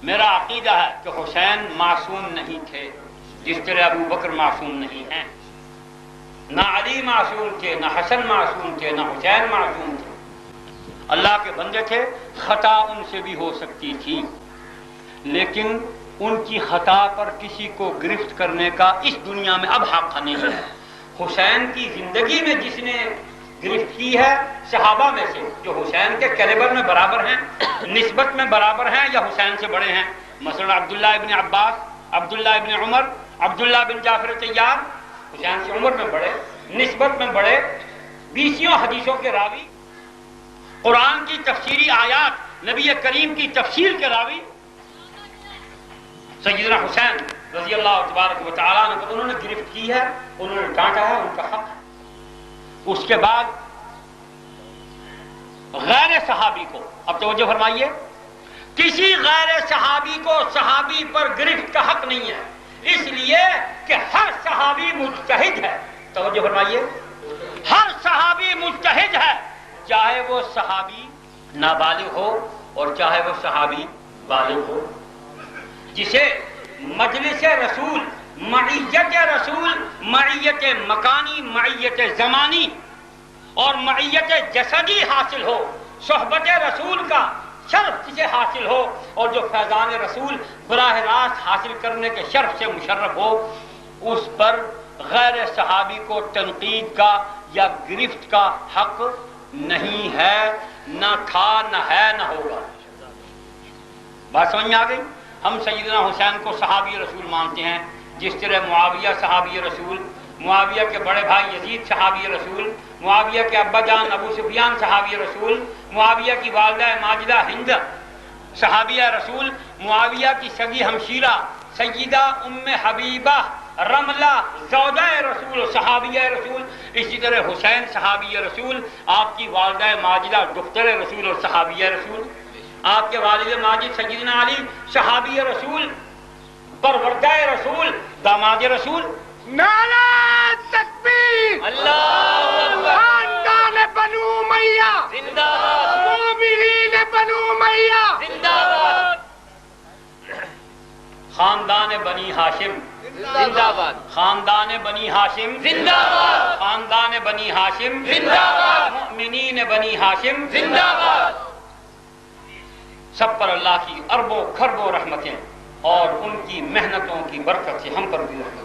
میرا عقیدہ ہے کہ حسین معصوم نہیں تھے، جس طرح ابو بکر معصوم نہیں ہیں، نہ علی معصوم تھے، نہ حسن معصوم تھے، نہ حسین معصوم تھے، اللہ کے بندے تھے، خطا ان سے بھی ہو سکتی تھی، لیکن ان کی خطا پر کسی کو گرفت کرنے کا اس دنیا میں اب حق نہیں ہے۔ حسین کی زندگی میں جس نے گرفت کی ہے صحابہ میں سے جو حسین کے کیلیبر میں برابر ہیں، نسبت میں برابر ہیں یا حسین سے بڑے ہیں، مثلا عبداللہ ابن عباس، عبداللہ ابن عمر، عبداللہ بن جعفر طیار، حسین سے عمر میں بڑے، نسبت میں بڑے، 20 حدیثوں کے راوی، قرآن کی تفسیری آیات، نبی کریم کی تفسیر کے راوی سیدنا حسین رضی اللہ تبارک و تعالیٰ عنہ کو انہوں نے گرفت کی ہے، انہوں نے ڈانٹا ہے، ان کا حق ہے۔ اس کے بعد غیر صحابی کو، اب توجہ فرمائیے، کسی غیر صحابی کو صحابی پر گرفت کا حق نہیں ہے، اس لیے کہ ہر صحابی مجتہد ہے۔ توجہ فرمائیے، ہر صحابی مجتہد ہے، چاہے وہ صحابی نابالغ ہو اور چاہے وہ صحابی بالغ ہو۔ جسے مجلس رسول، معیت رسول، معیت مکانی، معیت زمانی اور معیت جسدی حاصل ہو، صحبت رسول کا شرف جسے حاصل ہو اور جو فیضان رسول براہ راست حاصل کرنے کے شرف سے مشرف ہو، اس پر غیر صحابی کو تنقید کا یا گرفت کا حق نہیں ہے، نہ تھا، نہ ہے، نہ ہوگا۔ بات سمجھ میں آ گئی؟ ہم سیدنا حسین کو صحابی رسول مانتے ہیں، جس طرح معاویہ صحابی رسول، معاویہ کے بڑے بھائی یزید صحابی رسول، معاویہ کے ابا جان ابو سفیان صحابی رسول، معاویہ کی والدہ ماجدہ ہند صحابیہ رسول، معاویہ کی سگی ہمشیرہ سیدہ ام حبیبہ رملہ زوجہ رسول صحابیہ رسول، اسی طرح حسین صحابی رسول، آپ کی والدہ ماجدہ دختر رسول اور صحابیہ رسول، آپ کے والد ماجد سیدنا علی صحابی رسول، پروردہ رسول، داماد رسول۔ نعرہ تکبیر، اللہ اکبر، خاندان بنو امیہ زندہ باد، مومنین بنو امیہ زندہ باد، خاندان بنی ہاشم زندہ باد، خاندان بنی ہاشم زندہ باد، خاندان بنی ہاشم زندہ باد، مؤمنین بنی ہاشم زندہ باد۔ سب پر اللہ کی اربوں کھربوں رحمتیں اور ان کی محنتوں کی برکت سے ہم پر بھی رحمت۔